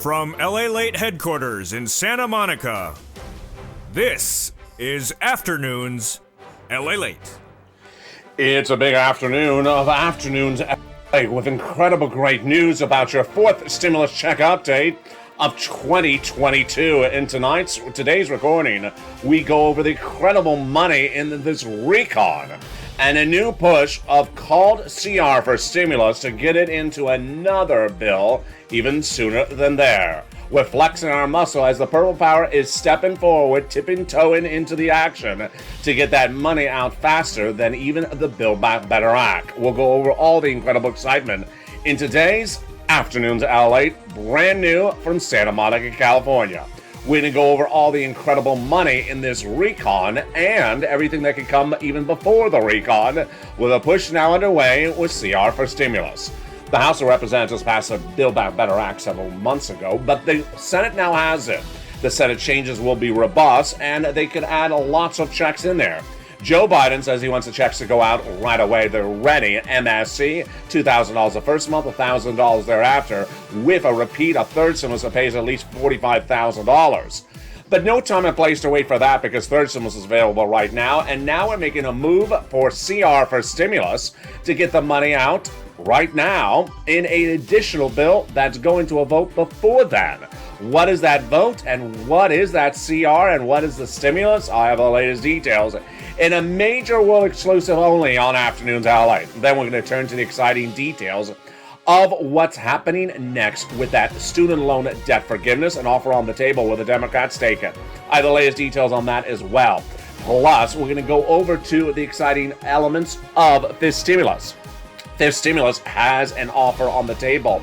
From LALATE headquarters in Santa Monica, this is Afternoons LALATE. It's a big afternoon of Afternoons LALATE with incredible great news about your fourth stimulus check update of 2022. In today's recording, we go over the incredible money in this recon and a new push of called CR for stimulus to get it into another bill even sooner than there. We're flexing our muscle as the purple power is stepping forward, tipping-toeing into the action to get that money out faster than even the Build Back Better Act. We'll go over all the incredible excitement in today's Afternoons LALATE, brand new from Santa Monica, California. We're going to go over all the incredible money in this recon and everything that could come even before the recon, with a push now underway with CR for stimulus. The House of Representatives passed a Build Back Better Act several months ago, but the Senate now has it. The Senate changes will be robust, and they could add lots of checks in there. Joe Biden says he wants the checks to go out right away. They're ready. MSC, $2,000 the first month, $1,000 thereafter, with a repeat, a third stimulus that pays at least $45,000. But no time and place to wait for that, because third stimulus is available right now, and now we're making a move for CR for stimulus to get the money out right now in an additional bill that's going to a vote before that. What is that vote, and what is that CR, and what is the stimulus? I have the latest details in a major world exclusive only on Afternoons LALATE. Then we're going to turn to the exciting details of what's happening next with that student loan debt forgiveness, an offer on the table with the Democrats taken. I have the latest details on that as well. Plus, we're going to go over to the exciting elements of this stimulus. This stimulus has an offer on the table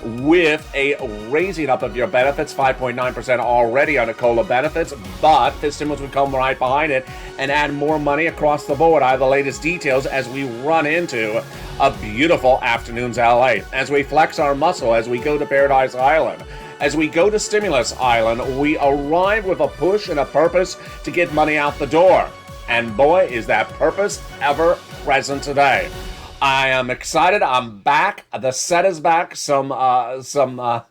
with a raising up of your benefits, 5.9% already on the COLA benefits, but this stimulus would come right behind it and add more money across the board. I have the latest details as we run into a beautiful Afternoons LALATE, as we flex our muscle, as we go to Paradise Island. As we go to Stimulus Island, we arrive with a push and a purpose to get money out the door. And boy, is that purpose ever present today. I am excited. I'm back. The set is back. Some of the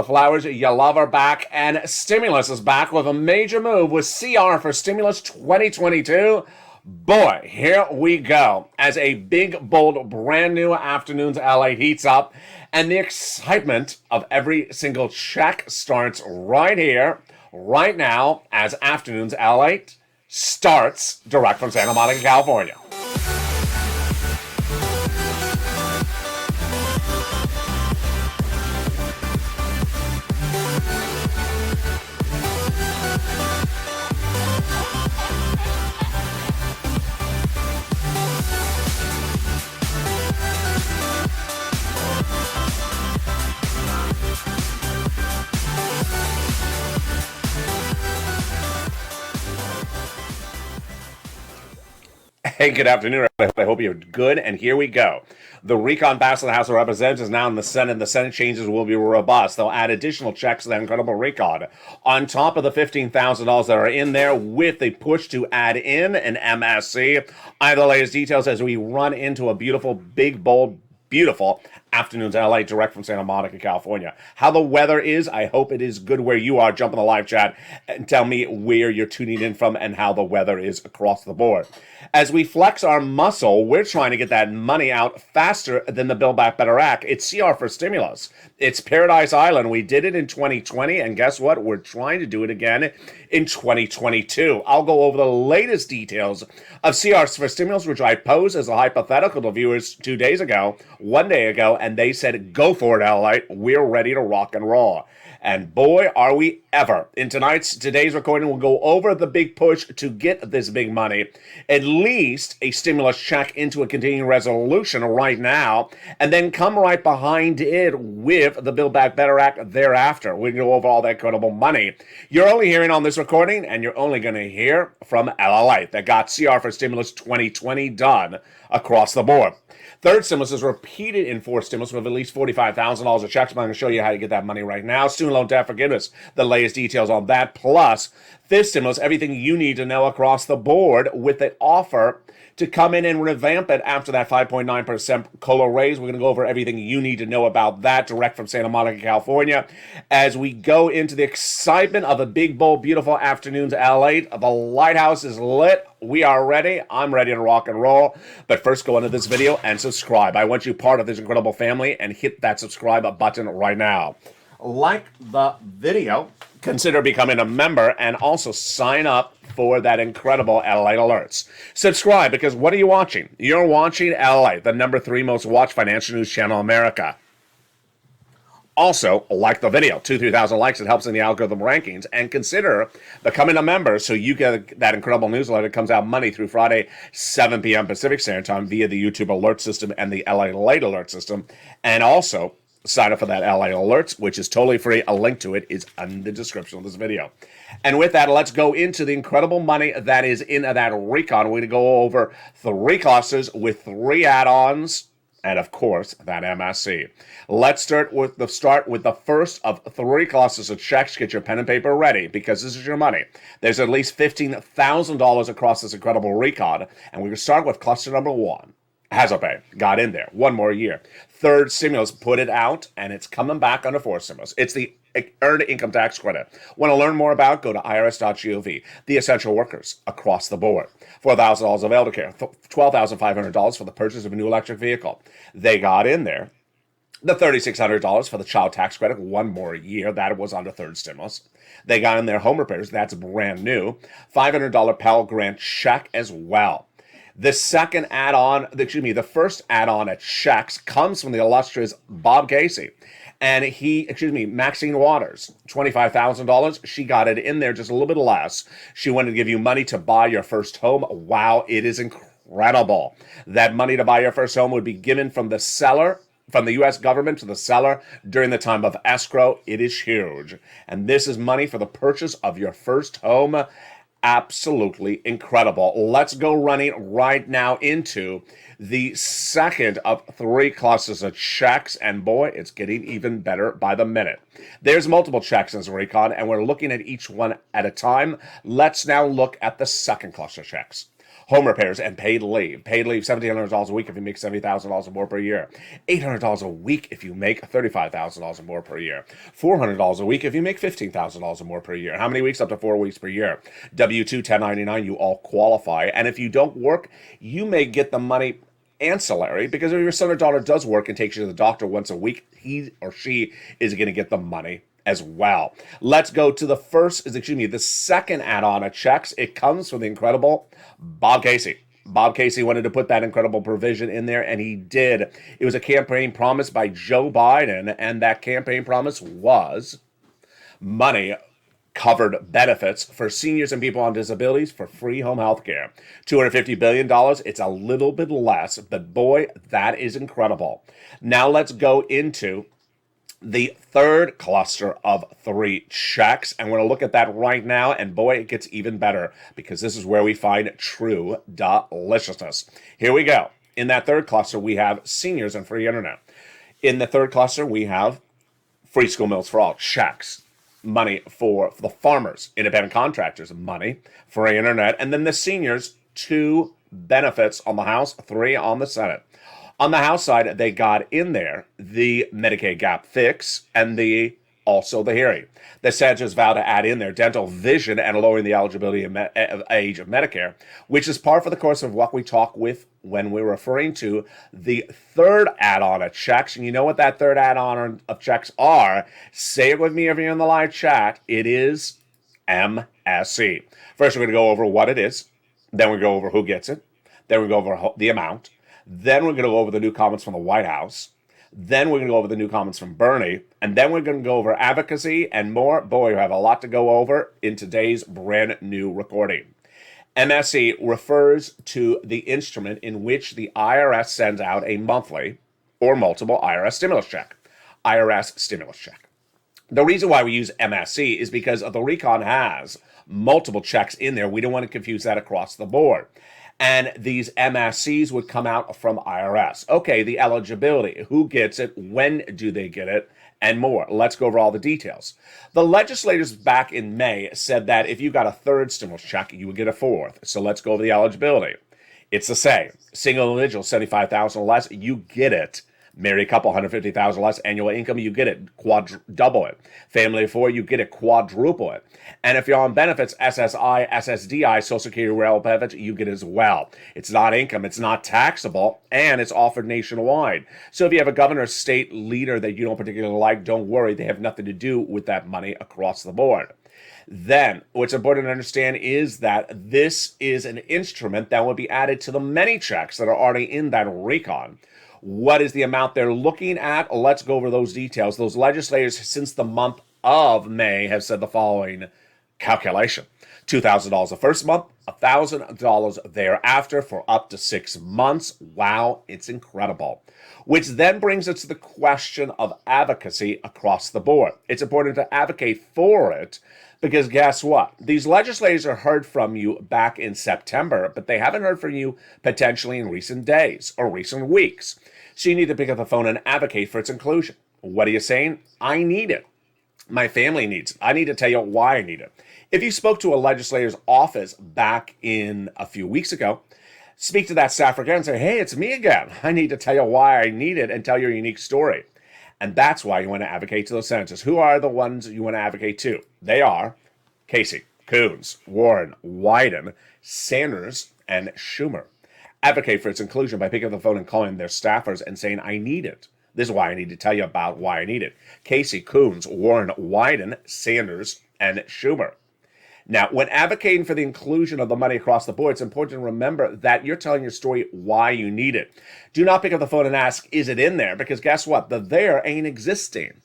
flowers you love are back, and stimulus is back with a major move with CR for Stimulus 2022. Boy, here we go as a big, bold, brand new Afternoons LALATE heats up, and the excitement of every single check starts right here, right now, as Afternoons LALATE starts direct from Santa Monica, California. Hey, good afternoon. I hope you're good, and here we go. The recon passed in the House of Representatives is now in the Senate, and the Senate changes will be robust. They'll add additional checks to that incredible recon on top of the $15,000 that are in there, with a push to add in an MSC. I have the latest details as we run into a beautiful, big, bold, beautiful Afternoons LALATE direct from Santa Monica, California. How the weather is, I hope it is good where you are. Jump in the live chat and tell me where you're tuning in from and how the weather is across the board. As we flex our muscle, we're trying to get that money out faster than the Build Back Better Act. It's CR for stimulus. It's Paradise Island. We did it in 2020, and guess what? We're trying to do it again in 2022. I'll go over the latest details of CR for stimulus, which I posed as a hypothetical to viewers 2 days ago, 1 day ago, and they said, go for it, LALATE. We're ready to rock and roll. And boy, are we ever. In today's recording, we'll go over the big push to get this big money, at least a stimulus check into a continuing resolution right now, and then come right behind it with the Build Back Better Act thereafter. We can go over all that incredible money. You're only hearing on this recording, and you're only going to hear from LALATE that got CR for Stimulus 2020 done across the board. Third stimulus is repeated in fourth stimulus with at least $45,000 of checks. I'm going to show you how to get that money right now. Student loan debt forgiveness, the latest details on that. Plus, fifth stimulus, everything you need to know across the board with an offer to come in and revamp it after that 5.9% COLA raise. We're going to go over everything you need to know about that direct from Santa Monica, California. As we go into the excitement of a big, bold, beautiful afternoon's LA, the lighthouse is lit. We are ready. I'm ready to rock and roll. But first, go into this video and subscribe. I want you part of this incredible family and hit that subscribe button right now. Like the video, consider becoming a member, and also sign up for that incredible LA alerts. Subscribe, because what are you watching? You're watching LA, the #3 most watched financial news channel in America. Also, like the video, 2,000-3,000 likes, it helps in the algorithm rankings, and consider becoming a member so you get that incredible newsletter that comes out Monday through Friday, 7 p.m. Pacific Standard Time via the YouTube alert system and the LALATE alert system, and also sign up for that LA Alerts, which is totally free. A link to it is in the description of this video. And with that, let's go into the incredible money that is in that recon. We're going to go over 3 clusters with 3 add-ons, and of course, that MSC. Let's start with the first of 3 clusters of checks. Get your pen and paper ready, because this is your money. There's at least $15,000 across this incredible recon, and we're going to start with cluster number 1. Hazopay got in there. 1 more year. Third stimulus, put it out, and it's coming back under 4th stimulus. It's the Earned Income Tax Credit. Want to learn more about? Go to irs.gov. The essential workers across the board. $4,000 of elder care. $12,500 for the purchase of a new electric vehicle. They got in there. The $3,600 for the child tax credit. 1 more year. That was under 3rd stimulus. They got in their home repairs. That's brand new. $500 Pell Grant check as well. The second add-on, the first add-on at checks comes from the illustrious Bob Casey. And Maxine Waters, $25,000. She got it in there just a little bit less. She wanted to give you money to buy your first home. Wow, it is incredible. That money to buy your first home would be given from the seller, from the U.S. government to the seller during the time of escrow. It is huge. And this is money for the purchase of your first home. Absolutely incredible. Let's go running right now into the second of 3 clusters of checks, and boy, it's getting even better by the minute. There's multiple checks in this recon, and we're looking at each one at a time. Let's now look at the second cluster of checks. Home repairs and paid leave. Paid leave, $1,700 a week if you make $70,000 or more per year. $800 a week if you make $35,000 or more per year. $400 a week if you make $15,000 or more per year. How many weeks? Up to 4 weeks per year. W-2, 1099, you all qualify. And if you don't work, you may get the money ancillary, because if your son or daughter does work and takes you to the doctor once a week, he or she is going to get the money as well. Let's go to the second add-on of checks. It comes from the incredible Bob Casey. Bob Casey wanted to put that incredible provision in there, and he did. It was a campaign promise by Joe Biden, and that campaign promise was money covered benefits for seniors and people on disabilities for free home health care. $250 billion. It's a little bit less, but boy, that is incredible. Now let's go into the third cluster of 3 checks, and we're going to look at that right now, and boy, it gets even better, because this is where we find true deliciousness. Here we go. In that third cluster, we have seniors and free internet. In the third cluster, we have free school meals for all, checks. Money for the farmers, independent contractors, money, free internet, and then the seniors, 2 benefits on the House, 3 on the Senate. On the House side, they got in there the Medicaid gap fix and also the hearing. The senators vow to add in their dental, vision, and lowering the eligibility age of Medicare, which is par for the course of what we talk with when we're referring to the third add-on of checks. And you know what that third add-on of checks are. Say it with me if you're in the live chat. It is MSC. First, we're going to go over what it is. Then we go over who gets it. Then we go over the amount. Then we're going to go over the new comments from the White House. Then we're going to go over the new comments from Bernie. And then we're going to go over advocacy and more. Boy, we have a lot to go over in today's brand new recording. MSC refers to the instrument in which the IRS sends out a monthly or multiple IRS stimulus check. IRS stimulus check. The reason why we use MSC is because the recon has multiple checks in there. We don't want to confuse that across the board. And these MSCs would come out from IRS. Okay, the eligibility, who gets it, when do they get it, and more. Let's go over all the details. The legislators back in May said that if you got a third stimulus check, you would get a fourth. So let's go over the eligibility. It's the same. Single individual, $75,000 or less, you get it. Married couple, $150,000 less annual income, you get it, double it. Family of four, you get it, quadruple it. And if you're on benefits, SSI, SSDI, Social Security Rail benefits, you get it as well. It's not income, it's not taxable, and it's offered nationwide. So if you have a governor, state leader that you don't particularly like, don't worry, they have nothing to do with that money across the board. Then, what's important to understand is that this is an instrument that will be added to the many checks that are already in that recon. What is the amount they're looking at? Let's go over those details. Those legislators, since the month of May, have said the following calculation. $2,000 the first month, $1,000 thereafter for up to 6 months. Wow, it's incredible. Which then brings us to the question of advocacy across the board. It's important to advocate for it because guess what? These legislators are heard from you back in September, but they haven't heard from you potentially in recent days or recent weeks. So you need to pick up the phone and advocate for its inclusion. What are you saying? I need it. My family needs it. I need to tell you why I need it. If you spoke to a legislator's office back in a few weeks ago, speak to that staffer again and say, hey, it's me again. I need to tell you why I need it and tell your unique story. And that's why you want to advocate to those senators. Who are the ones you want to advocate to? They are Casey, Coons, Warren, Wyden, Sanders, and Schumer. Advocate for its inclusion by picking up the phone and calling their staffers and saying, I need it. This is why I need to tell you about why I need it. Casey, Coons, Warren, Wyden, Sanders, and Schumer. Now, when advocating for the inclusion of the money across the board, it's important to remember that you're telling your story why you need it. Do not pick up the phone and ask, is it in there? Because guess what? The there ain't existing.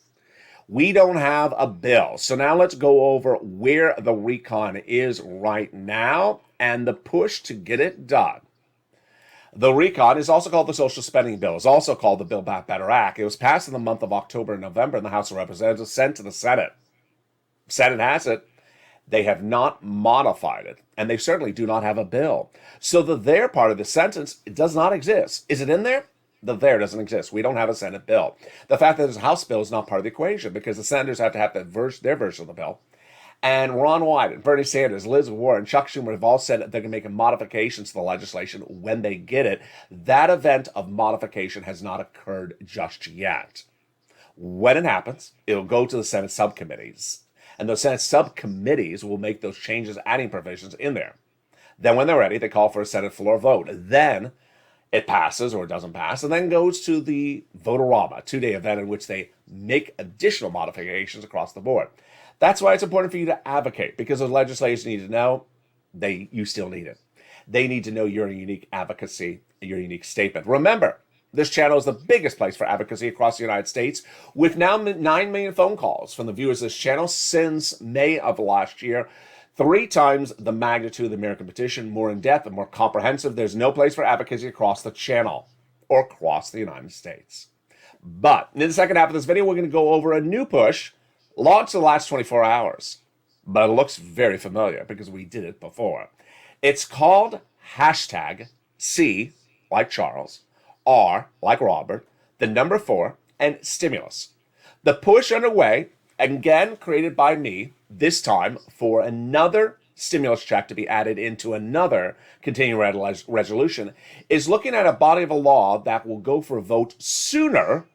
We don't have a bill. So now let's go over where the recon is right now and the push to get it done. The recon is also called the Social Spending Bill. It's also called the Build Back Better Act. It was passed in the month of October and November in the House of Representatives, sent to the Senate. Senate has it. They have not modified it, and they certainly do not have a bill. So the there part of the sentence, it does not exist. Is it in there? The there doesn't exist. We don't have a Senate bill. The fact that there's a House bill is not part of the equation because the senators have to have their version of the bill. And Ron Wyden, Bernie Sanders, Liz Warren, Chuck Schumer have all said that they're going to make modifications to the legislation when they get it. That event of modification has not occurred just yet. When it happens, it'll go to the Senate subcommittees. And those Senate subcommittees will make those changes, adding provisions in there. Then when they're ready, they call for a Senate floor vote. Then it passes or it doesn't pass, and then goes to the Vote-A-Rama, 2-day event in which they make additional modifications across the board. That's why it's important for you to advocate, because those legislators need to know you still need it. They need to know your unique advocacy, your unique statement. Remember, this channel is the biggest place for advocacy across the United States, with now 9 million phone calls from the viewers of this channel since May of last year. 3 times the magnitude of the American petition, more in depth and more comprehensive. There's no place for advocacy across the channel or across the United States. But in the second half of this video, we're going to go over a new push launched in the last 24 hours. But it looks very familiar because we did it before. It's called hashtag C, like Charles, R, like Robert, the number 4, and stimulus. The push underway, again created by me, this time for another stimulus check to be added into another continuing resolution, is looking at a body of a law that will go for a vote sooner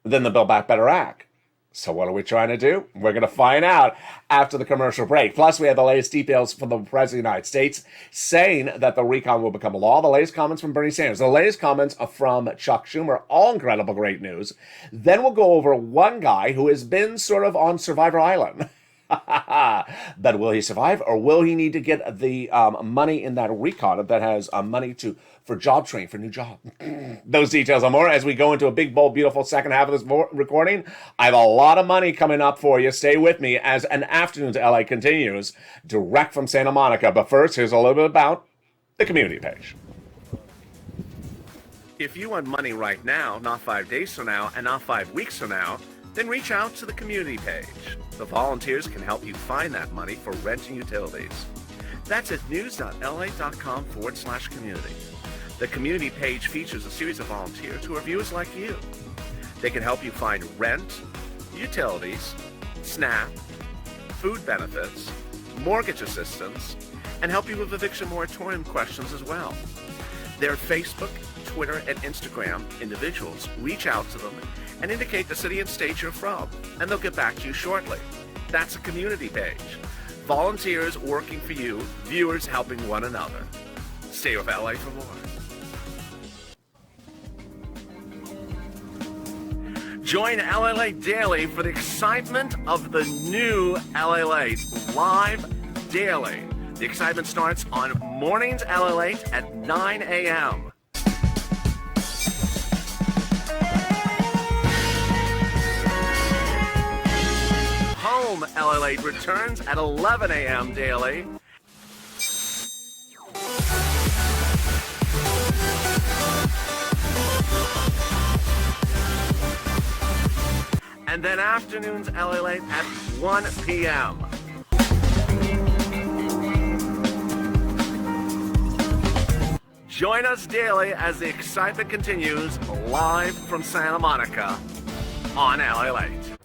than the Build Back Better Act. So what are we trying to do? We're going to find out after the commercial break. Plus, we have the latest details from the President of the United States saying that the recon will become a law. The latest comments from Bernie Sanders. The latest comments are from Chuck Schumer. All incredible great news. Then we'll go over one guy who has been sort of on Survivor Island. But will he survive, or will he need to get the money in that recon that has money for job training, for new job? Those details and more as we go into a big, bold, beautiful second half of this recording. I have a lot of money coming up for you. Stay with me as an Afternoons LA continues direct from Santa Monica. But first, here's a little bit about the community page. If you want money right now, not 5 days from now, and not 5 weeks from now, then reach out to the community page. The volunteers can help you find that money for rent and utilities. That's at news.la.com/community. The community page features a series of volunteers who are viewers like you. They can help you find rent, utilities, SNAP, food benefits, mortgage assistance, and help you with eviction moratorium questions as well. Their Facebook, Twitter, and Instagram individuals reach out to them and indicate the city and state you're from, and they'll get back to you shortly. That's a community page. Volunteers working for you, viewers helping one another. Stay with LA for more. Join LALATE Daily for the excitement of the new LALATE live daily. The excitement starts on mornings LALATE at 9 a.m. Home LALATE returns at 11 a.m. daily. And then afternoons LALATE at 1 p.m. Join us daily as the excitement continues live from Santa Monica on LALATE.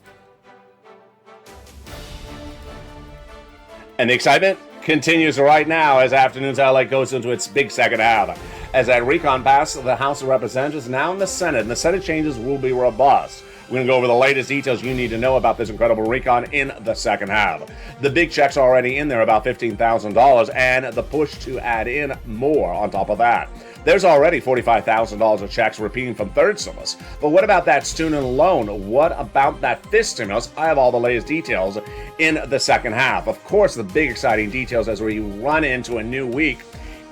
And the excitement continues right now as Afternoons LALATE goes into its big second half. As that recon passes the House of Representatives, now in the Senate, and the Senate changes will be robust. We're going to go over the latest details you need to know about this incredible recon in the second half. The big checks are already in there, about $15,000, and the push to add in more on top of that. There's already $45,000 of checks repeating from third stimulus. But what about that student loan? What about that fifth stimulus? I have all the latest details in the second half. Of course, the big exciting details as we run into a new week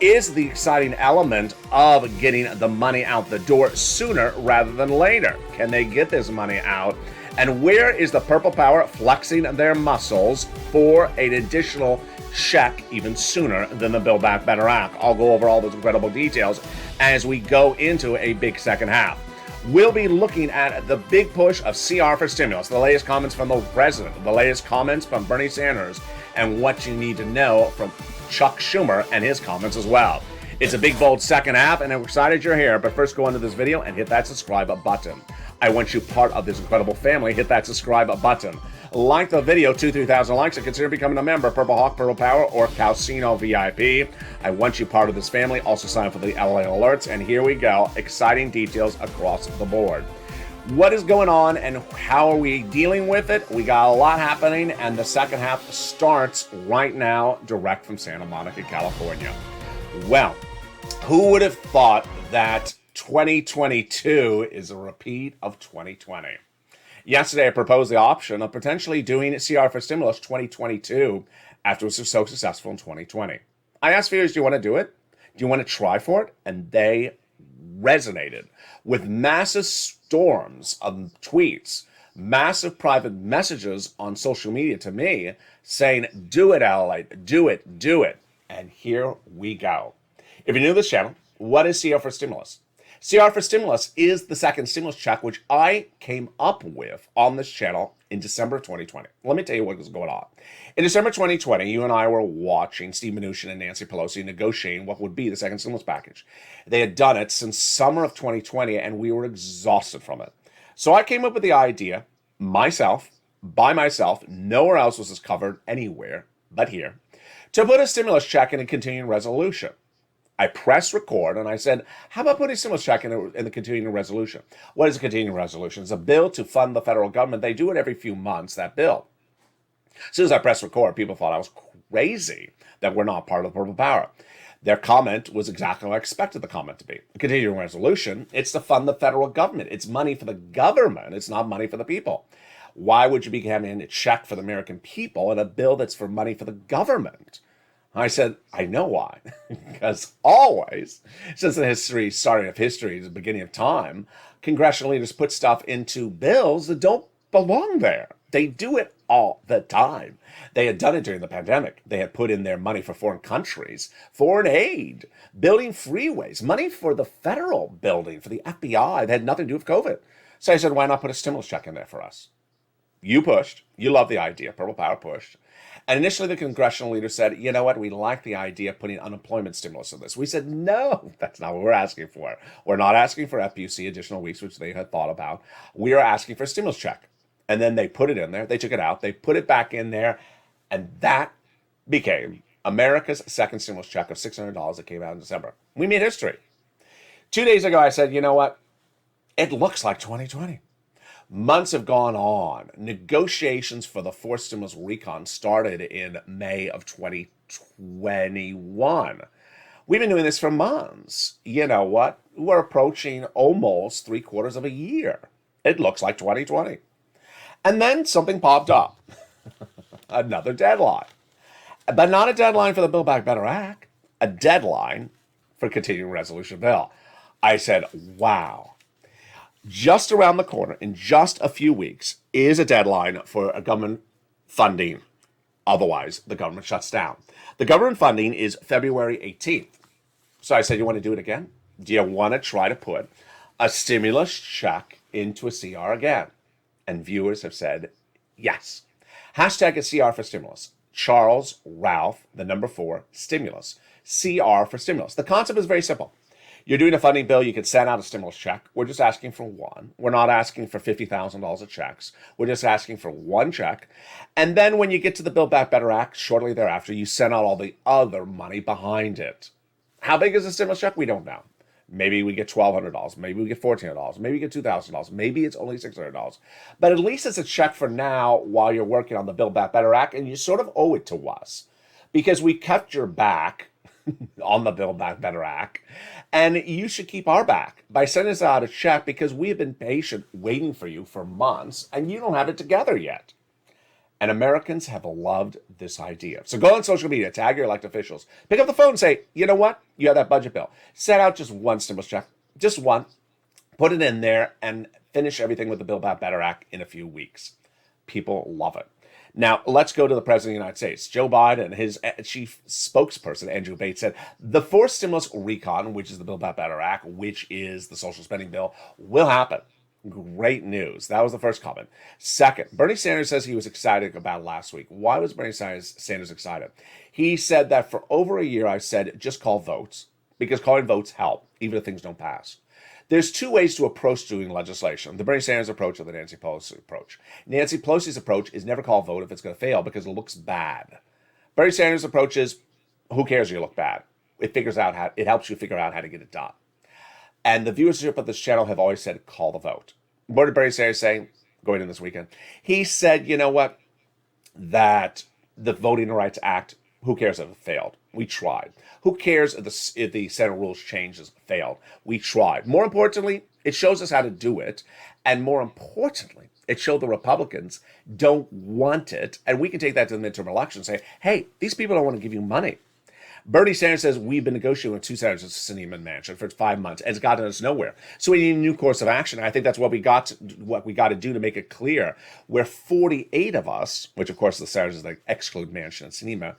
is the exciting element of getting the money out the door sooner rather than later. Can they get this money out? And where is the Purple Power flexing their muscles for an additional check even sooner than the Build Back Better Act? I'll go over all those incredible details as we go into a big second half. We'll be looking at the big push of CR for stimulus, the latest comments from the president, the latest comments from Bernie Sanders, and what you need to know from Chuck Schumer and his comments as well. It's a big, bold second half, and I'm excited you're here. But first, go into this video and hit that subscribe button. I want you part of this incredible family. Hit that subscribe button. Like the video, 2,000-3,000 likes, and consider becoming a member, Purple Hawk, Purple Power, or Calcino VIP. I want you part of this family. Also sign up for the LA alerts, and here we go. Exciting details across the board. What is going on and how are we dealing with it? We got a lot happening, and the second half starts right now, direct from Santa Monica, California. Well, who would have thought that 2022 is a repeat of 2020? Yesterday, I proposed the option of potentially doing CR for Stimulus 2022 after it was so successful in 2020. I asked viewers, do you want to do it? Do you want to try for it? And they resonated with massive storms of tweets, massive private messages on social media to me saying, do it, LALATE, do it, do it. And here we go. If you're new to this channel, what is CR for Stimulus? CR for Stimulus is the second stimulus check, which I came up with on this channel in December of 2020. Let me tell you what was going on. In December 2020, you and I were watching Steve Mnuchin and Nancy Pelosi negotiating what would be the second stimulus package. They had done it since summer of 2020, and we were exhausted from it. So I came up with the idea, by myself, nowhere else was this covered anywhere but here, to put a stimulus check in a continuing resolution. I pressed record and I said, how about putting a stimulus check in the continuing resolution? What is a continuing resolution? It's a bill to fund the federal government. They do it every few months, that bill. As soon as I pressed record, people thought I was crazy that we're not part of the Purple Power. Their comment was exactly what I expected the comment to be. A continuing resolution, it's to fund the federal government. It's money for the government. It's not money for the people. Why would you be having a check for the American people and a bill that's for money for the government? I said, I know why. Because always, since the starting of history, the beginning of time, congressional leaders put stuff into bills that don't belong there. They do it all the time. They had done it during the pandemic. They had put in their money for foreign countries, foreign aid, building freeways, money for the federal building, for the FBI that had nothing to do with COVID. So I said, why not put a stimulus check in there for us? You pushed. You love the idea. Purple Power pushed. And initially, the congressional leader said, you know what, we like the idea of putting unemployment stimulus in this. We said, no, that's not what we're asking for. We're not asking for FPC additional weeks, which they had thought about. We are asking for a stimulus check. And then they put it in there. They took it out. They put it back in there. And that became America's second stimulus check of $600 that came out in December. We made history. 2 days ago, I said, you know what? It looks like 2020. Months have gone on. Negotiations for the fourth stimulus recon started in May of 2021. We've been doing this for months. You know what? We're approaching almost 3/4 of a year. It looks like 2020. And then something popped up. Another deadline. But not a deadline for the Build Back Better Act. A deadline for continuing resolution bill. I said, wow. Just around the corner, in just a few weeks, is a deadline for a government funding. Otherwise, the government shuts down. The government funding is February 18th. So I said, you want to do it again? Do you want to try to put a stimulus check into a CR again? And viewers have said, yes. Hashtag a CR for stimulus. Charles, Ralph, the number 4, stimulus. CR for stimulus. The concept is very simple. You're doing a funding bill, you could send out a stimulus check. We're just asking for one. We're not asking for $50,000 of checks. We're just asking for one check. And then when you get to the Build Back Better Act, shortly thereafter, you send out all the other money behind it. How big is the stimulus check? We don't know. Maybe we get $1,200. Maybe we get $1,400. Maybe we get $2,000. Maybe it's only $600. But at least it's a check for now while you're working on the Build Back Better Act, and you sort of owe it to us because we kept your back on the Build Back Better Act, and you should keep our back by sending us out a check because we have been patient waiting for you for months, and you don't have it together yet. And Americans have loved this idea. So go on social media, tag your elected officials, pick up the phone and say, you know what? You have that budget bill. Send out just one stimulus check, just one, put it in there, and finish everything with the Build Back Better Act in a few weeks. People love it. Now, let's go to the President of the United States. Joe Biden and his chief spokesperson, Andrew Bates, said the fourth stimulus recon, which is the Build Back Better Act, which is the social spending bill, will happen. Great news. That was the first comment. Second, Bernie Sanders says he was excited about last week. Why was Bernie Sanders excited? He said that for over a year, I said, just call votes, because calling votes help, even if things don't pass. There's two ways to approach doing legislation. The Bernie Sanders approach or the Nancy Pelosi approach. Nancy Pelosi's approach is never call a vote if it's going to fail because it looks bad. Bernie Sanders' approach is, who cares if you look bad? It helps you figure out how to get it done. And the viewership of this channel have always said, call the vote. What did Bernie Sanders say going in this weekend? He said, you know what? That the Voting Rights Act, who cares if it failed? We tried. Who cares if the Senate rules changes failed? We tried. More importantly, it shows us how to do it. And more importantly, it showed the Republicans don't want it. And we can take that to the midterm election and say, hey, these people don't want to give you money. Bernie Sanders says we've been negotiating with two senators at Sinema Mansion for 5 months, and it's gotten us nowhere. So we need a new course of action. And I think that's what we got to do to make it clear. We're 48 of us, which of course the senators like exclude Mansion and Sinema,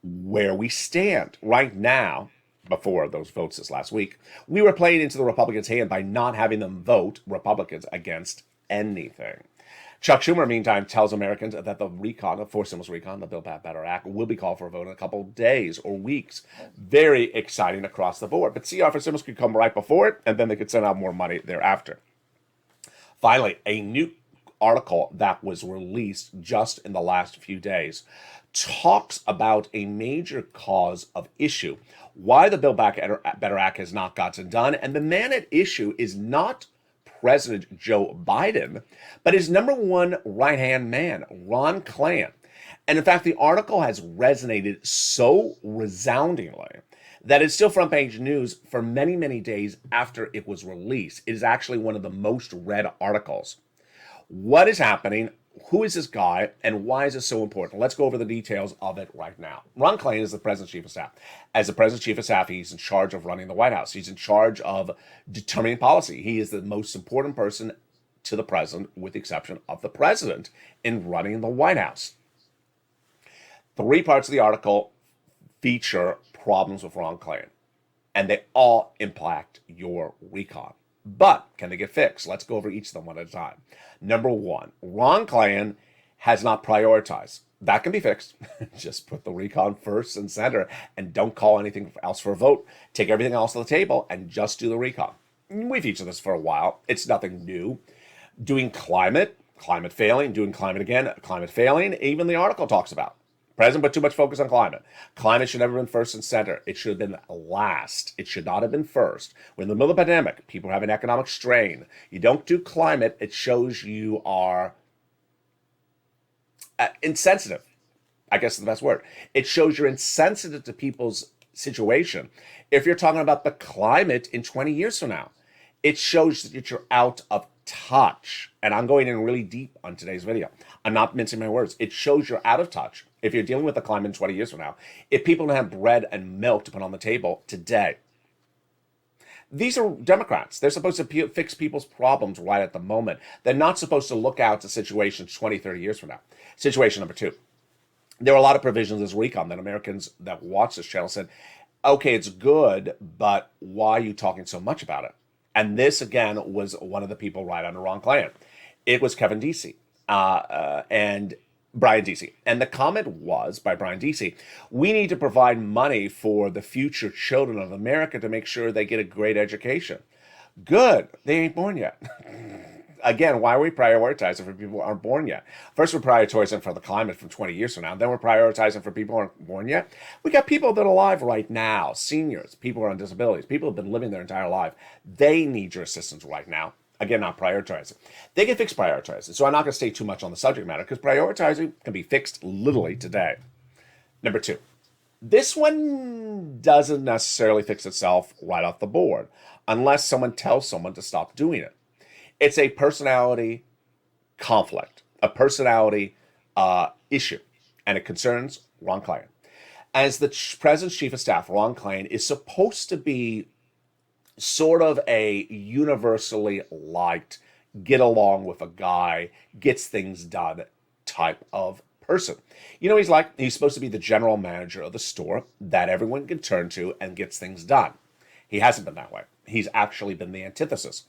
where we stand right now. Before those votes this last week, we were playing into the Republicans' hand by not having them vote Republicans against anything. Chuck Schumer, meantime, tells Americans that the recon, the fourth stimulus recon, the Build Back Better Act, will be called for a vote in a couple of days or weeks. Very exciting across the board. But CR for stimulus could come right before it, and then they could send out more money thereafter. Finally, a new article that was released just in the last few days talks about a major cause of issue, why the Build Back Better Act has not gotten done, and the man at issue is not President Joe Biden, but his number one right-hand man, Ron Klain. And in fact, the article has resonated so resoundingly that it's still front page news for many, many days after it was released. It is actually one of the most read articles. What is happening? Who is this guy, and why is this so important? Let's go over the details of it right now. Ron Klain is the President's Chief of Staff. As the President's Chief of Staff, he's in charge of running the White House. He's in charge of determining policy. He is the most important person to the President, with the exception of the President, in running the White House. 3 parts of the article feature problems with Ron Klain, and they all impact your recon. But can they get fixed? Let's go over each of them one at a time. Number 1, Ron Klain has not prioritized. That can be fixed. Just put the recon first and center and don't call anything else for a vote. Take everything else on the table and just do the recon. We've featured this for a while. It's nothing new. Doing climate failing, doing climate again, climate failing, even the article talks about. President put too much focus on climate. Climate should never have been first and center. It should have been last. It should not have been first. When in the middle of a pandemic, people have an economic strain. You don't do climate, it shows you are insensitive. I guess is the best word. It shows you're insensitive to people's situation. If you're talking about the climate in 20 years from now, it shows that you're out of touch. And I'm going in really deep on today's video. I'm not mincing my words. It shows you're out of touch. If you're dealing with the climate in 20 years from now, if people don't have bread and milk to put on the table today, these are Democrats. They're supposed to fix people's problems right at the moment. They're not supposed to look out to situations 20, 30 years from now. Situation number 2. There were a lot of provisions this recon that Americans that watch this channel said, okay, it's good, but why are you talking so much about it? And this, again, was one of the people right under Ron Klain. It was Kevin Deasy and Brian Deasy. And the comment was by Brian Deasy, we need to provide money for the future children of America to make sure they get a great education. Good. They ain't born yet. Again, why are we prioritizing for people who aren't born yet? First, we're prioritizing for the climate from 20 years from now. Then we're prioritizing for people who aren't born yet. We got people that are alive right now, seniors, people who are on disabilities, people who have been living their entire life. They need your assistance right now. Again, not prioritizing. They can fix prioritizing. So I'm not going to stay too much on the subject matter because prioritizing can be fixed literally today. Number 2, this one doesn't necessarily fix itself right off the board unless someone tells someone to stop doing it. It's a personality conflict, a personality issue, and it concerns Ron Klain. As the President's Chief of Staff, Ron Klain is supposed to be sort of a universally liked, get along with a guy, gets things done type of person. You know, he's supposed to be the general manager of the store that everyone can turn to and gets things done. He hasn't been that way. He's actually been the antithesis.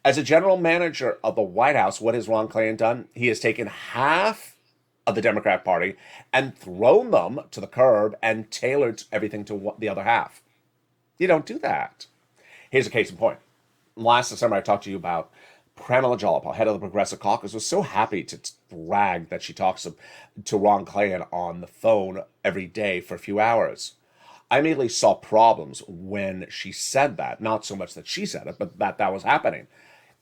As a general manager of the White House, what has Ron Klain done? He has taken half of the Democrat Party and thrown them to the curb and tailored everything to the other half. You don't do that. Here's a case in point. Last December, I talked to you about Pramila Jayapal, head of the Progressive Caucus, was so happy to brag that she talks to Ron Klain on the phone every day for a few hours. I immediately saw problems when she said that. Not so much that she said it, but that was happening.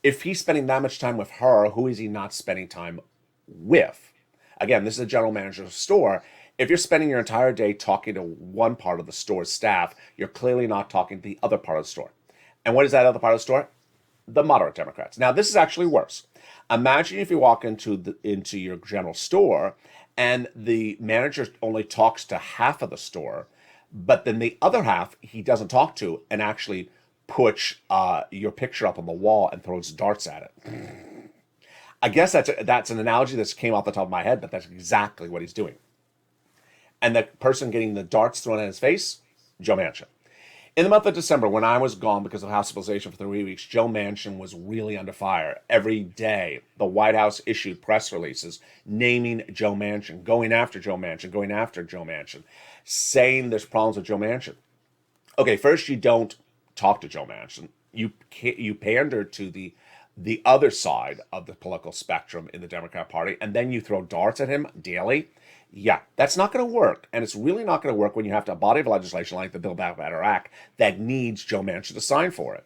If he's spending that much time with her, who is he not spending time with? Again, this is a general manager of a store. If you're spending your entire day talking to one part of the store's staff, you're clearly not talking to the other part of the store. And what is that other part of the store? The moderate Democrats. Now, this is actually worse. Imagine if you walk into your general store and the manager only talks to half of the store, but then the other half he doesn't talk to and actually puts your picture up on the wall and throws darts at it. I guess that's an analogy that came off the top of my head, but that's exactly what he's doing. And the person getting the darts thrown at his face, Joe Manchin. In the month of December, when I was gone because of hospitalization for 3 weeks, Joe Manchin was really under fire. Every day, the White House issued press releases naming Joe Manchin, going after Joe Manchin, saying there's problems with Joe Manchin. Okay, first you don't talk to Joe Manchin. You pander to the other side of the political spectrum in the Democrat Party, and then you throw darts at him daily. Yeah, that's not going to work. And it's really not going to work when you have a body of legislation like the Build Back Better Act that needs Joe Manchin to sign for it.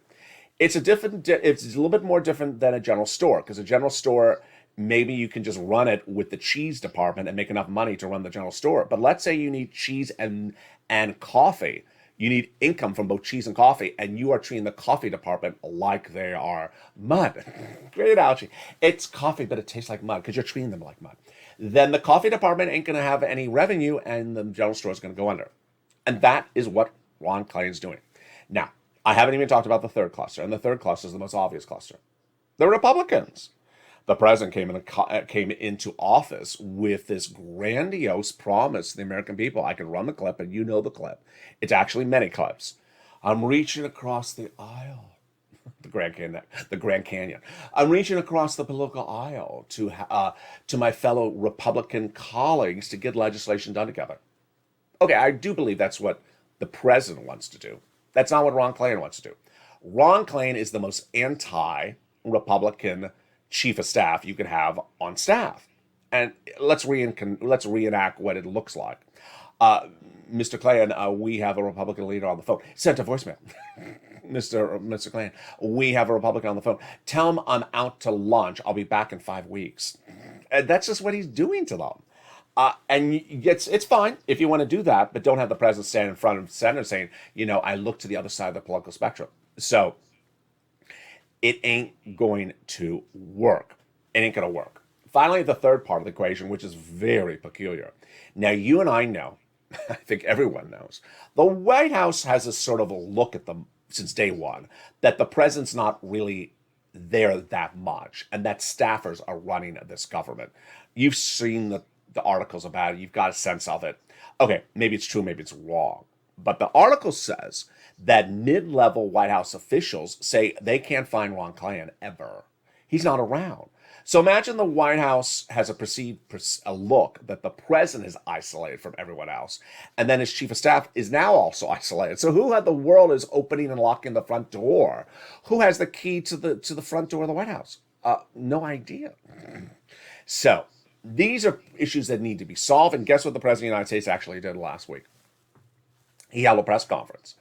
It's a little bit more different than a general store, because a general store, maybe you can just run it with the cheese department and make enough money to run the general store. But let's say you need cheese and coffee. You need income from both cheese and coffee, and you are treating the coffee department like they are mud. Great analogy. It's coffee, but it tastes like mud because you're treating them like mud. Then the coffee department ain't going to have any revenue, and the general store is going to go under. And that is what Ron Klain's doing. Now, I haven't even talked about the third cluster, and the third cluster is the most obvious cluster. The Republicans. The president came into office with this grandiose promise to the American people. I can run the clip, and you know the clip. It's actually many clips. I'm reaching across the aisle the Grand Canyon. I'm reaching across the political aisle to my fellow Republican colleagues to get legislation done together. Okay, I do believe that's what the president wants to do. That's not what Ron Klain wants to do. Ron Klain is the most anti-Republican chief of staff you could have on staff. And let's reenact what it looks like. Mr. Klain, we have a Republican leader on the phone. Sent a voicemail. Mr. Klain, we have a Republican on the phone. Tell him I'm out to lunch. I'll be back in 5 weeks. And that's just what he's doing to them. And it's fine if you want to do that, but don't have the president stand in front of the Senate saying, I look to the other side of the political spectrum. So it ain't going to work. It ain't going to work. Finally, the third part of the equation, which is very peculiar. Now, you and I know, I think everyone knows, the White House has a sort of a look at them since day one, that the president's not really there that much, and that staffers are running this government. You've seen the articles about it. You've got a sense of it. Okay, maybe it's true, maybe it's wrong. But the article says that mid-level White House officials say they can't find Ron Klain ever. He's not around. So imagine the White House has a perceived look that the president is isolated from everyone else, and then his chief of staff is now also isolated. So who in the world is opening and locking the front door? Who has the key to the front door of the White House? No idea. So these are issues that need to be solved. And guess what the president of the United States actually did last week? He held a press conference.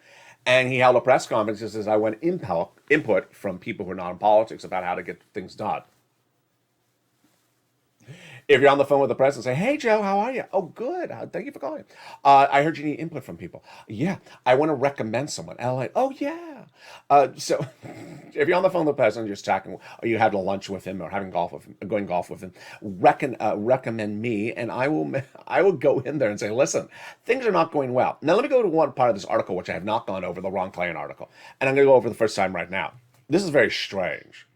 And he held a press conference that says, I want input from people who are not in politics about how to get things done. If you're on the phone with the president, say, hey, Joe, how are you? Oh, good. Thank you for calling. I heard you need input from people. Yeah, I want to recommend someone. LALATE. Oh, yeah. So if you're on the phone with the president, you're just talking, or you're having lunch with him or going golf with him, recommend me, and I will go in there and say, listen, things are not going well. Now, let me go to one part of this article, which I have not gone over, the Ron Klain article. And I'm going to go over the first time right now. This is very strange.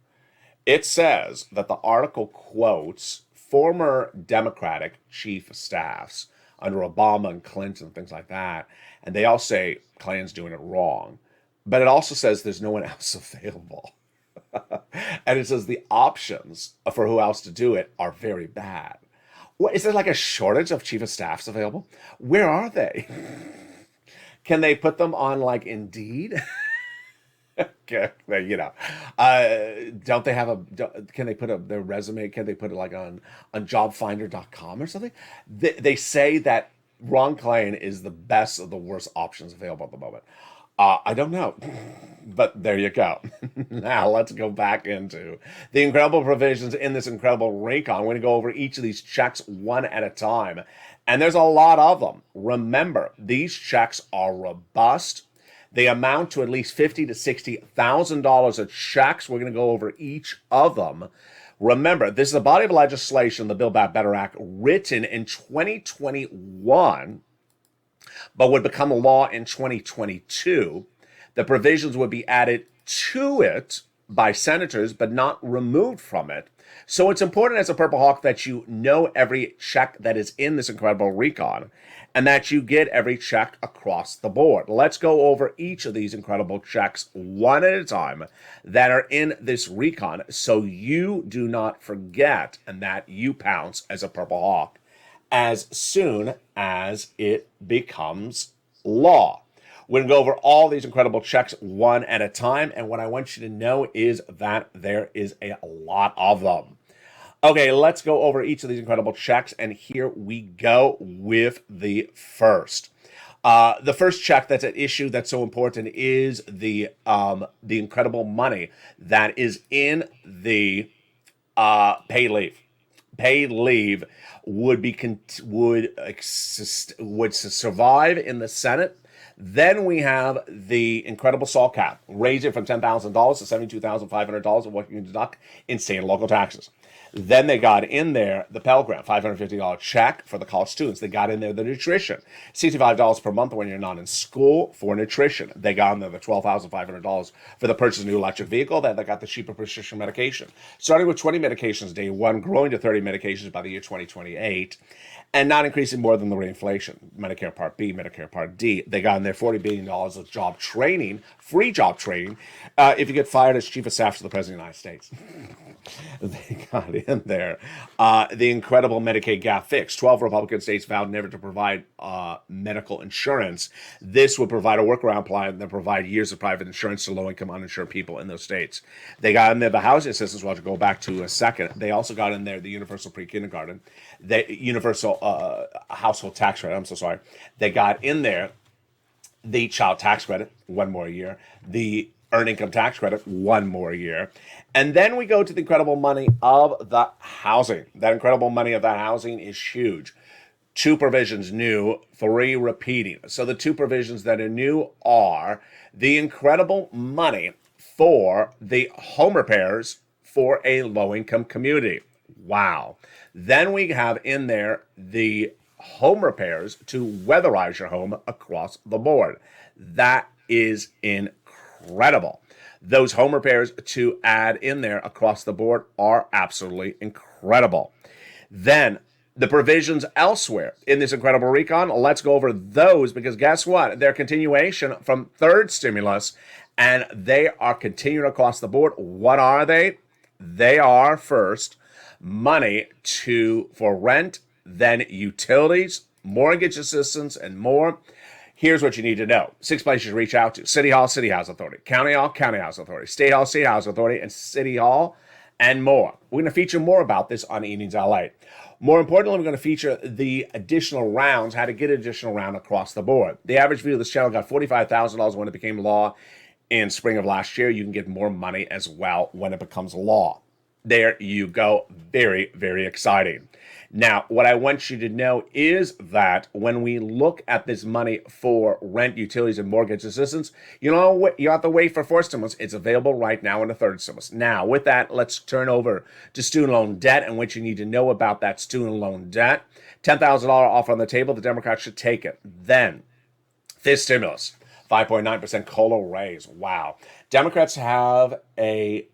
It says that the article quotes former Democratic chief of staffs under Obama and Clinton, things like that. And they all say Klain's doing it wrong. But it also says there's no one else available. And it says the options for who else to do it are very bad. What, is there like a shortage of chief of staffs available? Where are they? Can they put them on like Indeed? Okay, don't they have can they put their resume, can they put it like on jobfinder.com or something? They say that Ron Klain is the best of the worst options available at the moment. I don't know, but there you go. Now let's go back into the incredible provisions in this incredible recon. We're going to go over each of these checks one at a time, and there's a lot of them. Remember, these checks are robust. They amount to at least $50,000 to $60,000 of checks. We're going to go over each of them. Remember, this is a body of legislation, the Build Back Better Act, written in 2021, but would become a law in 2022. The provisions would be added to it by senators, but not removed from it. So it's important as a Purple Hawk that you know every check that is in this incredible recon, and that you get every check across the board. Let's go over each of these incredible checks one at a time that are in this recon, so you do not forget and that you pounce as a Purple Hawk as soon as it becomes law. We're going to go over all these incredible checks one at a time, and what I want you to know is that there is a lot of them. Okay, let's go over each of these incredible checks, and here we go with the first. The first check that's at issue that's so important is the incredible money that is in the paid leave. Paid leave would survive in the Senate. Then we have the incredible SALT cap, raising from $10,000 to $72,500 of what you can deduct in state and local taxes. Then they got in there the Pell Grant, $550 check for the college students. They got in there the nutrition, $65 per month when you're not in school for nutrition. They got in there the $12,500 for the purchase of a new electric vehicle. Then they got the cheaper prescription medication, starting with 20 medications day one, growing to 30 medications by the year 2028. And not increasing more than the rate of inflation. Medicare Part B, Medicare Part D. They got in there $40 billion of job training, free job training, if you get fired as chief of staff to the President of the United States. They got in there the incredible Medicaid gap fix. 12 Republican states vowed never to provide medical insurance. This would provide a workaround plan that provide years of private insurance to low-income uninsured people in those states. They got in there the housing assistance, which I'll go back to in a second. They also got in there the universal pre-kindergarten, the universal household tax credit. I'm so sorry. They got in there the child tax credit, one more year, the earned income tax credit, one more year. And then we go to the incredible money of the housing. That incredible money of that housing is huge. 2 provisions new, 3 repeating. So the 2 provisions that are new are the incredible money for the home repairs for a low-income community. Wow. Then we have in there the home repairs to weatherize your home across the board. That is incredible. Those home repairs to add in there across the board are absolutely incredible. Then the provisions elsewhere in this incredible recon, let's go over those because guess what? They're continuation from third stimulus and they are continuing across the board. What are they? They are first money for rent, then utilities, mortgage assistance, and more. Here's what you need to know. 6 places to reach out to. City Hall, City Housing Authority. County Hall, County Housing Authority. State Hall, State Housing Authority, and City Hall, and more. We're going to feature more about this on Evenings LA. More importantly, we're going to feature the additional rounds, how to get an additional round across the board. The average view of this channel got $45,000 when it became law in spring of last year. You can get more money as well when it becomes law. There you go. Very, very exciting. Now, what I want you to know is that when we look at this money for rent, utilities, and mortgage assistance, you have to wait for 4th stimulus. It's available right now in the 3rd stimulus. Now, with that, let's turn over to student loan debt and what you need to know about that student loan debt. $10,000 offer on the table. The Democrats should take it. Then, 5th stimulus, 5.9% COLA raise. Wow. Democrats have a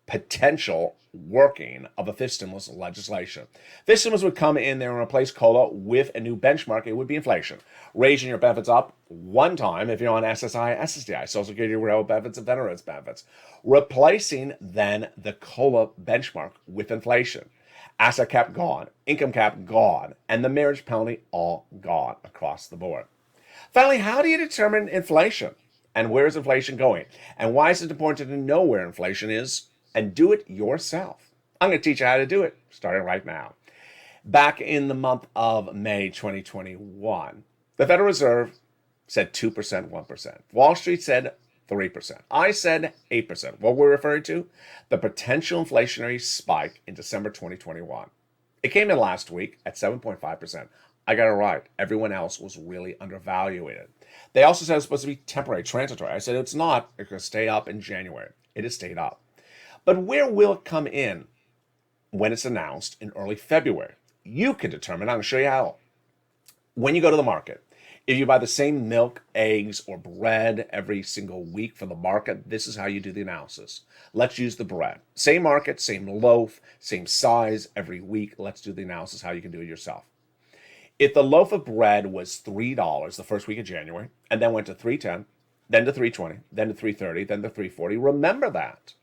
potential working of a 5th stimulus legislation. 5th stimulus would come in there and replace COLA with a new benchmark. It would be inflation. Raising your benefits up one time if you're on SSI, SSDI, Social Security, Railroad benefits, and veterans benefits. Replacing then the COLA benchmark with inflation. Asset cap gone, income cap gone, and the marriage penalty all gone across the board. Finally, how do you determine inflation? And where is inflation going? And why is it important to know where inflation is? And do it yourself. I'm going to teach you how to do it, starting right now. Back in the month of May 2021, the Federal Reserve said 2%, 1%. Wall Street said 3%. I said 8%. What we're referring to? The potential inflationary spike in December 2021. It came in last week at 7.5%. I got it right. Everyone else was really undervaluated. They also said it was supposed to be temporary, transitory. I said it's not. It's going to stay up in January. It has stayed up. But where will it come in when it's announced in early February? You can determine. I'm going to show you how. When you go to the market, if you buy the same milk, eggs, or bread every single week from the market, this is how you do the analysis. Let's use the bread. Same market, same loaf, same size every week. Let's do the analysis how you can do it yourself. If the loaf of bread was $3 the first week of January, and then went to $3.10, then to $3.20, then to $3.30, then to $3.40, remember that.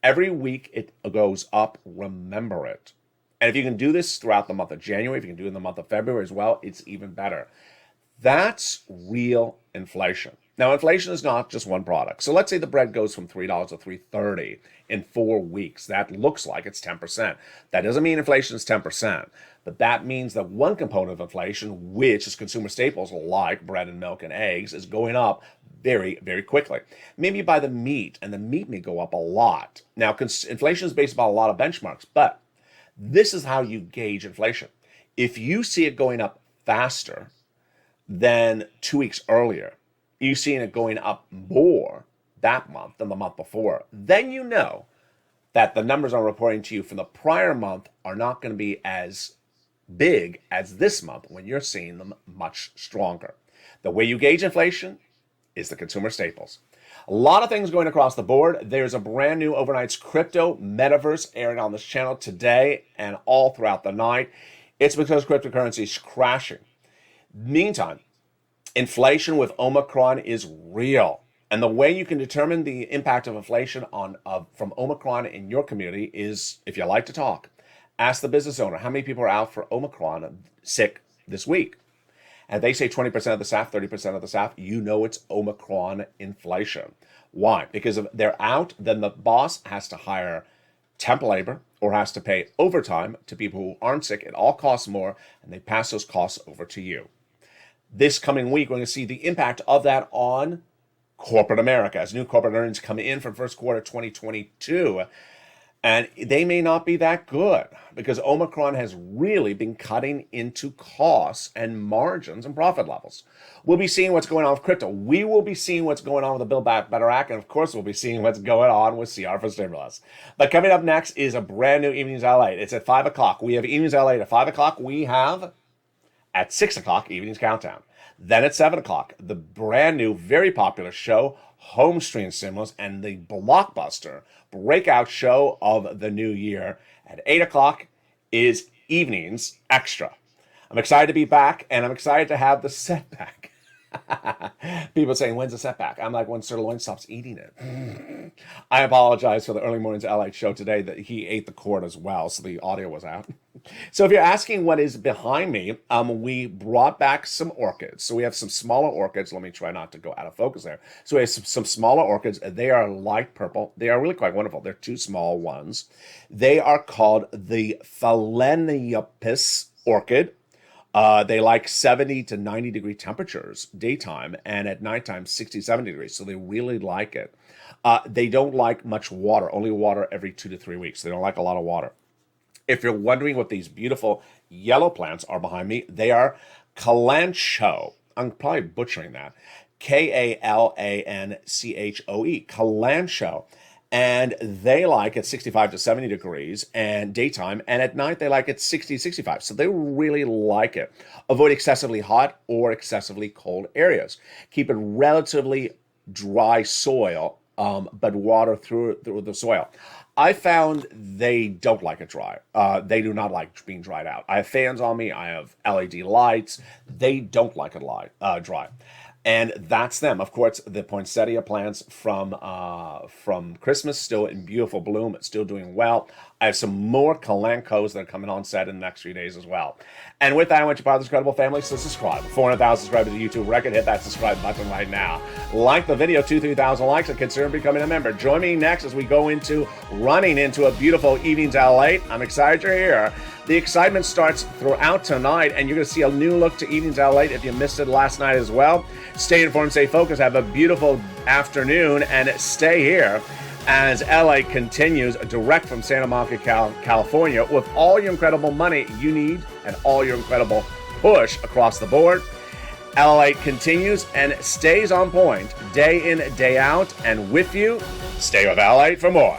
Every week it goes up, remember it. And if you can do this throughout the month of January, if you can do it in the month of February as well, it's even better. That's real inflation. Now, inflation is not just one product. So let's say the bread goes from $3 to $3.30 in 4 weeks. That looks like it's 10%. That doesn't mean inflation is 10%, but that means that one component of inflation, which is consumer staples like bread and milk and eggs, is going up very, very quickly. Maybe you buy the meat, and the meat may go up a lot. Now, inflation is based upon a lot of benchmarks, but this is how you gauge inflation. If you see it going up faster than 2 weeks earlier, you're seeing it going up more that month than the month before, then you know that the numbers I'm reporting to you from the prior month are not going to be as big as this month when you're seeing them much stronger. The way you gauge inflation is the consumer staples. A lot of things going across the board. There's a brand new Overnight's Crypto Metaverse airing on this channel today and all throughout the night. It's because cryptocurrency is crashing. Meantime, inflation with Omicron is real. And the way you can determine the impact of inflation from Omicron in your community is, if you like to talk, ask the business owner how many people are out for Omicron sick this week. And they say 20% of the staff, 30% of the staff, you know it's Omicron inflation. Why? Because if they're out, then the boss has to hire temp labor or has to pay overtime to people who aren't sick. It all costs more, and they pass those costs over to you. This coming week, we're going to see the impact of that on corporate America as new corporate earnings come in for first quarter 2022. And they may not be that good because Omicron has really been cutting into costs and margins and profit levels. We'll be seeing what's going on with crypto. We will be seeing what's going on with the Build Back Better Act. And of course, we'll be seeing what's going on with CR for stimulus. But coming up next is a brand new Evenings LALATE. It's at 5 o'clock. We have Evenings LALATE at 5 o'clock. We have at 6 o'clock Evenings Countdown. Then at 7 o'clock, the brand new, very popular show, Home Stream Stimulus, and the blockbuster breakout show of the new year. At 8 o'clock is Evenings Extra. I'm excited to be back, and I'm excited to have the setback. People saying, when's the setback? I'm like, when Sirloin stops eating it. I apologize for the early morning's LA show today that he ate the cord as well, so the audio was out. So if you're asking what is behind me, we brought back some orchids. So we have some smaller orchids. Let me try not to go out of focus there. So we have some smaller orchids. They are light purple. They are really quite wonderful. They're two small ones. They are called the Phalaenopsis orchid. They like 70 to 90 degree temperatures daytime, and at nighttime 67 degrees. So they really like it. They don't like much water, only water every 2 to 3 weeks. They don't like a lot of water. If you're wondering what these beautiful yellow plants are behind me, they are Kalanchoe. I'm probably butchering that. Kalanchoe. Kalanchoe. And they like at 65 to 70 degrees and daytime, and at night they like it 60, 65. So they really like it. Avoid excessively hot or excessively cold areas. Keep it relatively dry soil, but water through the soil. I found they don't like it dry. They do not like being dried out. I have fans on me. I have LED lights. They don't like it dry. And that's them. Of course, the poinsettia plants from Christmas, still in beautiful bloom, still doing well. I have some more Kalanchoes that are coming on set in the next few days as well. And with that, I want you part of this incredible family, so subscribe. 400,000 subscribers to YouTube record. Hit that subscribe button right now. Like the video, 3,000 likes, and consider becoming a member. Join me next as we go running into a beautiful Evenings LALATE. I'm excited you're here. The excitement starts throughout tonight, and you're going to see a new look to Evenings LALATE if you missed it last night as well. Stay informed, stay focused, have a beautiful afternoon, and stay here as LA continues direct from Santa Monica, California, with all your incredible money you need and all your incredible push across the board. LALATE continues and stays on point day in, day out, and with you, stay with LALATE for more.